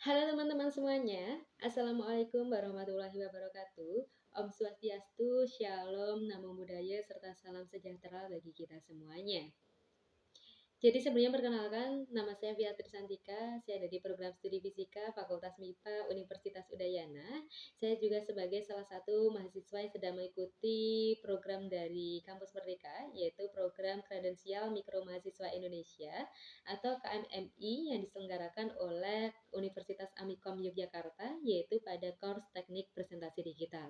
Halo teman-teman semuanya, Assalamualaikum warahmatullahi wabarakatuh. Om Swastiastu, Shalom, Namo Buddhaya, serta salam sejahtera bagi kita semuanya. Jadi sebelumnya perkenalkan, nama saya Beatrice Santika, saya ada di program studi fisika Fakultas MIPA Universitas Udayana. Saya juga sebagai salah satu mahasiswa yang sedang mengikuti program dari Kampus Merdeka, yaitu program Kredensial Mikro Mahasiswa Indonesia atau KMMI yang diselenggarakan oleh Universitas Amikom Yogyakarta, yaitu pada course Teknik Presentasi Digital.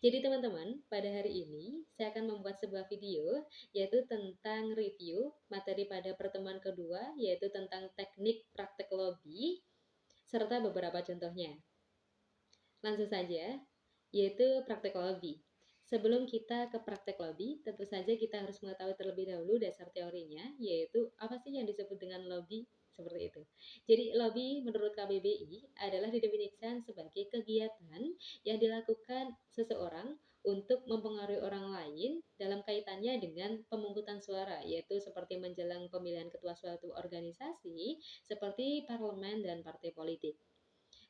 Jadi teman-teman, pada hari ini saya akan membuat sebuah video yaitu tentang review materi pada pertemuan kedua, yaitu tentang teknik praktek lobby serta beberapa contohnya. Langsung saja, yaitu praktek lobby. Sebelum kita ke praktek lobby, tentu saja kita harus mengetahui terlebih dahulu dasar teorinya, yaitu apa sih yang disebut dengan lobby, seperti itu. Jadi lobby menurut KBBI adalah didefinisikan sebagai kegiatan yang dilakukan seseorang untuk mempengaruhi orang lain dalam kaitannya dengan pemungutan suara, yaitu seperti menjelang pemilihan ketua suatu organisasi seperti parlemen dan partai politik.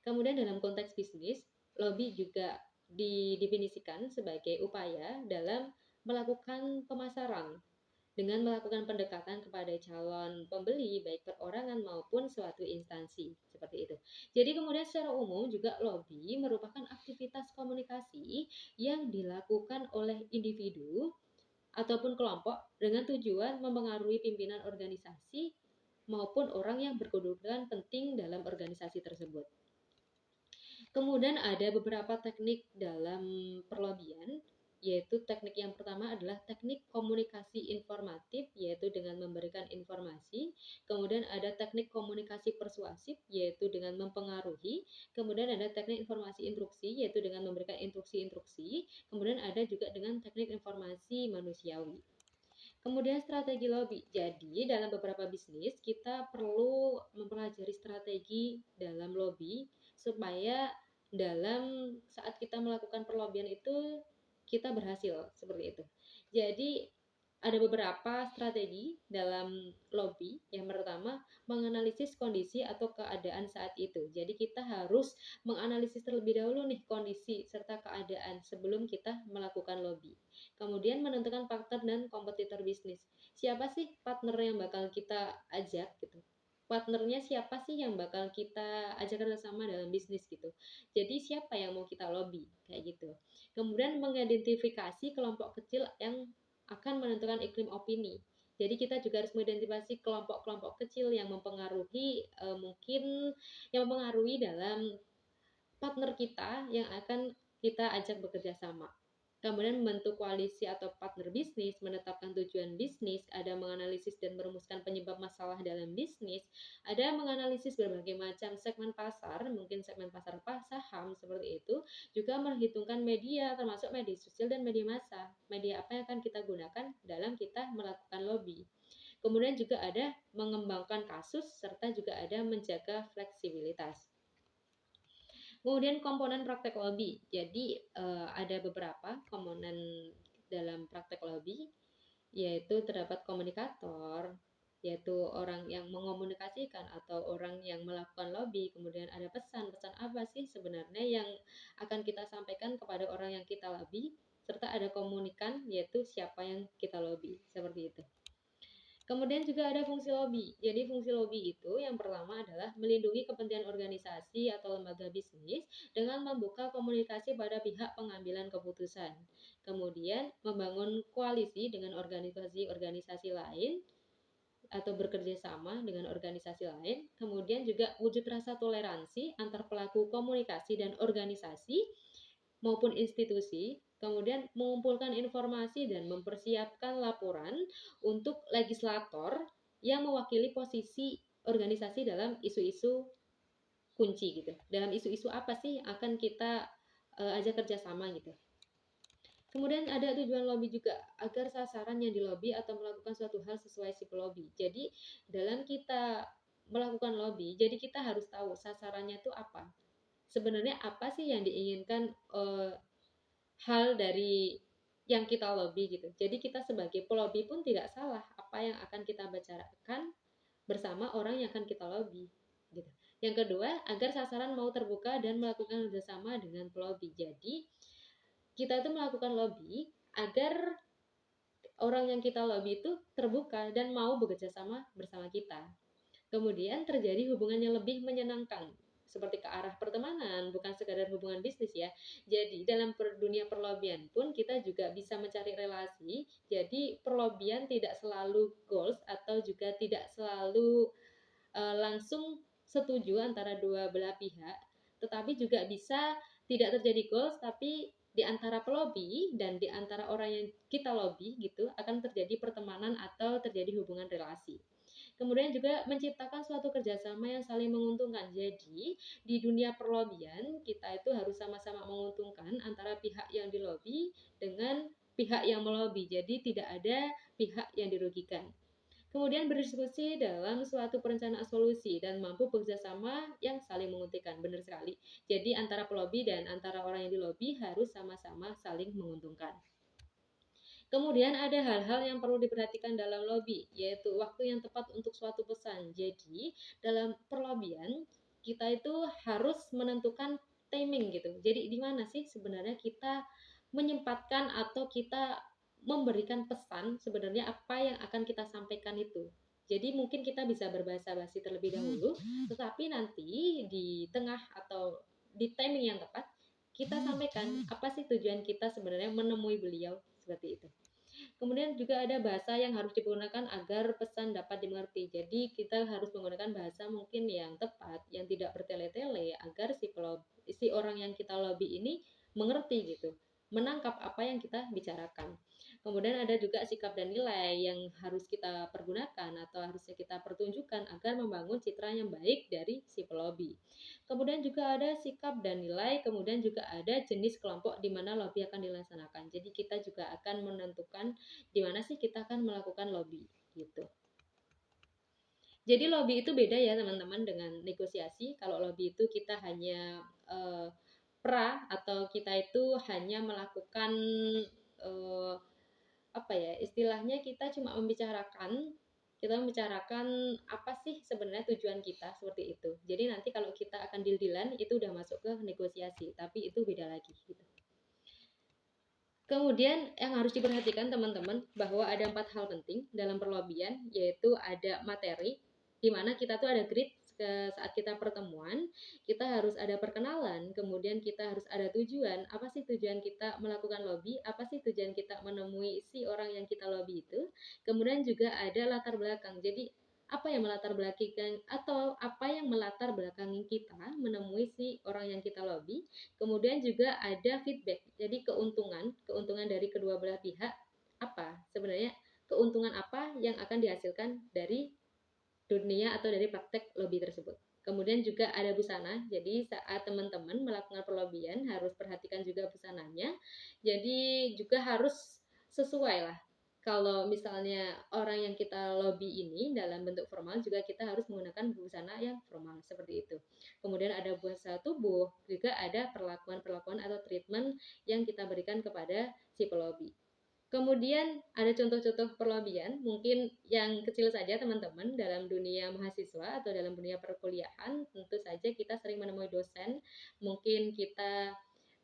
Kemudian dalam konteks bisnis, lobby juga didefinisikan sebagai upaya dalam melakukan pemasaran dengan melakukan pendekatan kepada calon pembeli baik perorangan maupun suatu instansi seperti itu. Jadi kemudian secara umum juga lobby merupakan aktivitas komunikasi yang dilakukan oleh individu ataupun kelompok dengan tujuan mempengaruhi pimpinan organisasi maupun orang yang berkedudukan penting dalam organisasi tersebut. Kemudian ada beberapa teknik dalam perlobian, yaitu teknik yang pertama adalah teknik komunikasi informatif, yaitu dengan memberikan informasi. Kemudian ada teknik komunikasi persuasif, yaitu dengan mempengaruhi. Kemudian ada teknik informasi instruksi, yaitu dengan memberikan instruksi-instruksi. Kemudian ada juga dengan teknik informasi manusiawi. Kemudian strategi lobby. Jadi dalam beberapa bisnis kita perlu mempelajari strategi dalam lobby supaya dalam saat kita melakukan perlobian itu kita berhasil seperti itu. Jadi ada beberapa strategi dalam lobby. Yang pertama, menganalisis kondisi atau keadaan saat itu. Jadi kita harus menganalisis terlebih dahulu nih kondisi serta keadaan sebelum kita melakukan lobby. Kemudian menentukan partner dan kompetitor bisnis. Siapa sih partner yang bakal kita ajak gitu? Partnernya siapa sih yang bakal kita ajak kerjasama dalam bisnis gitu. Jadi siapa yang mau kita lobby kayak gitu. Kemudian mengidentifikasi kelompok kecil yang akan menentukan iklim opini. Jadi kita juga harus mengidentifikasi kelompok-kelompok kecil yang mempengaruhi dalam partner kita yang akan kita ajak bekerja sama. Kemudian membentuk koalisi atau partner bisnis, menetapkan tujuan bisnis, ada menganalisis dan merumuskan penyebab masalah dalam bisnis, ada menganalisis berbagai macam segmen pasar, mungkin segmen pasar saham seperti itu, juga memperhitungkan media termasuk media sosial dan media massa. Media apa yang akan kita gunakan dalam kita melakukan lobby. Kemudian juga ada mengembangkan kasus serta juga ada menjaga fleksibilitas. Kemudian komponen praktek lobby. Jadi ada beberapa komponen dalam praktek lobby, yaitu terdapat komunikator, yaitu orang yang mengomunikasikan atau orang yang melakukan lobby. Kemudian ada pesan-pesan apa sih sebenarnya yang akan kita sampaikan kepada orang yang kita lobby, serta ada komunikan, yaitu siapa yang kita lobby, seperti itu. Kemudian juga ada fungsi lobby. Jadi fungsi lobby itu yang pertama adalah melindungi kepentingan organisasi atau lembaga bisnis dengan membuka komunikasi pada pihak pengambilan keputusan. Kemudian membangun koalisi dengan organisasi-organisasi lain atau bekerja sama dengan organisasi lain. Kemudian juga wujud rasa toleransi antar pelaku komunikasi dan organisasi maupun institusi, kemudian mengumpulkan informasi dan mempersiapkan laporan untuk legislator yang mewakili posisi organisasi dalam isu-isu kunci gitu. Dalam isu-isu apa sih yang akan kita ajak kerjasama gitu. Kemudian ada tujuan lobby juga agar sasaran yang dilobi atau melakukan suatu hal sesuai sip lobby. Jadi dalam kita melakukan lobby, jadi kita harus tahu sasarannya itu apa. Sebenarnya apa sih yang diinginkan hal dari yang kita lobby gitu. Jadi kita sebagai pelobby pun tidak salah apa yang akan kita bicarakan bersama orang yang akan kita lobby gitu. Yang kedua, agar sasaran mau terbuka dan melakukan kerjasama dengan pelobi. Jadi kita itu melakukan lobby agar orang yang kita lobby itu terbuka dan mau bekerja sama bersama kita. Kemudian terjadi hubungan yang lebih menyenangkan, seperti ke arah pertemanan, bukan sekadar hubungan bisnis ya. Jadi dalam dunia perlobian pun kita juga bisa mencari relasi. Jadi perlobian tidak selalu goals atau juga tidak selalu langsung setuju antara dua belah pihak, tetapi juga bisa tidak terjadi goals, tapi di antara pelobi dan di antara orang yang kita lobby gitu akan terjadi pertemanan atau terjadi hubungan relasi. Kemudian juga menciptakan suatu kerjasama yang saling menguntungkan. Jadi di dunia perlobian kita itu harus sama-sama menguntungkan antara pihak yang dilobi dengan pihak yang melobi. Jadi tidak ada pihak yang dirugikan. Kemudian berdiskusi dalam suatu perencanaan solusi dan mampu bekerjasama yang saling menguntungkan. Benar sekali. Jadi antara pelobi dan antara orang yang dilobi harus sama-sama saling menguntungkan. Kemudian ada hal-hal yang perlu diperhatikan dalam lobby, yaitu waktu yang tepat untuk suatu pesan. Jadi dalam perlobian kita itu harus menentukan timing gitu. Jadi di mana sih sebenarnya kita menyempatkan atau kita memberikan pesan sebenarnya apa yang akan kita sampaikan itu. Jadi mungkin kita bisa berbahasa basi terlebih dahulu, tetapi nanti di tengah atau di timing yang tepat kita sampaikan apa sih tujuan kita sebenarnya menemui beliau seperti itu. Kemudian juga ada bahasa yang harus digunakan agar pesan dapat dimengerti. Jadi kita harus menggunakan bahasa mungkin yang tepat, yang tidak bertele-tele agar si orang yang kita lobby ini mengerti gitu, menangkap apa yang kita bicarakan. Kemudian ada juga sikap dan nilai yang harus kita pergunakan atau harusnya kita pertunjukkan agar membangun citra yang baik dari si pelobi. Kemudian juga ada sikap dan nilai, kemudian juga ada jenis kelompok di mana lobby akan dilaksanakan. Jadi kita juga akan menentukan di mana sih kita akan melakukan lobby gitu. Jadi lobby itu beda ya teman-teman dengan negosiasi. Kalau lobby itu kita hanya pra atau kita itu hanya melakukan apa ya istilahnya kita cuma membicarakan apa sih sebenarnya tujuan kita seperti itu. Jadi nanti kalau kita akan deal-dealan itu udah masuk ke negosiasi, tapi itu beda lagi gitu. Kemudian yang harus diperhatikan teman-teman bahwa ada 4 hal penting dalam perlobian, yaitu ada materi, di mana kita tuh ada grid saat kita pertemuan, kita harus ada perkenalan, kemudian kita harus ada tujuan, apa sih tujuan kita melakukan lobby, apa sih tujuan kita menemui si orang yang kita lobby itu, kemudian juga ada latar belakang. Jadi apa yang melatar belakangi atau apa yang melatar belakangi kita menemui si orang yang kita lobby. Kemudian juga ada feedback. Jadi keuntungan dari kedua belah pihak apa? Sebenarnya keuntungan apa yang akan dihasilkan dari dunia atau dari praktek lobby tersebut. Kemudian juga ada busana. Jadi saat teman-teman melakukan perlobian harus perhatikan juga busananya. Jadi juga harus sesuai lah. Kalau misalnya orang yang kita lobby ini dalam bentuk formal juga kita harus menggunakan busana yang formal seperti itu. Kemudian ada bahasa tubuh, juga ada perlakuan-perlakuan atau treatment yang kita berikan kepada si pelobi. Kemudian ada contoh-contoh perlobian, mungkin yang kecil saja teman-teman dalam dunia mahasiswa atau dalam dunia perkuliahan, tentu saja kita sering menemui dosen, mungkin kita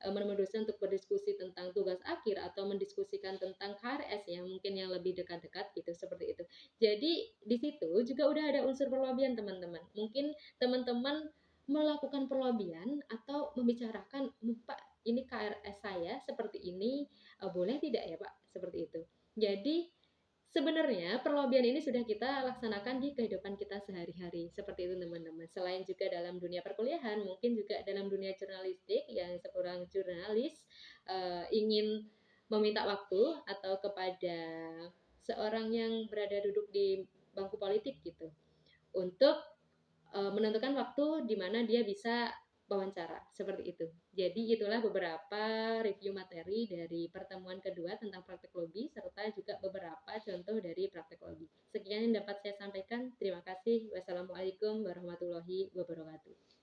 menemui dosen untuk berdiskusi tentang tugas akhir atau mendiskusikan tentang KRS yang mungkin yang lebih dekat-dekat gitu seperti itu. Jadi di situ juga udah ada unsur perlobian teman-teman. Mungkin teman-teman melakukan perlobian atau membicarakan, Pak, ini KRS saya seperti ini, boleh tidak ya Pak? Seperti itu. Jadi sebenarnya perlobian ini sudah kita laksanakan di kehidupan kita sehari-hari. Seperti itu teman-teman. Selain juga dalam dunia perkuliahan, mungkin juga dalam dunia jurnalistik yang seorang jurnalis ingin meminta waktu atau kepada seorang yang berada duduk di bangku politik gitu untuk menentukan waktu di mana dia bisa wawancara seperti itu. Jadi itulah beberapa review materi dari pertemuan kedua tentang praktek lobby serta juga beberapa contoh dari praktek lobby. Sekian yang dapat saya sampaikan. Terima kasih. Wassalamualaikum warahmatullahi wabarakatuh.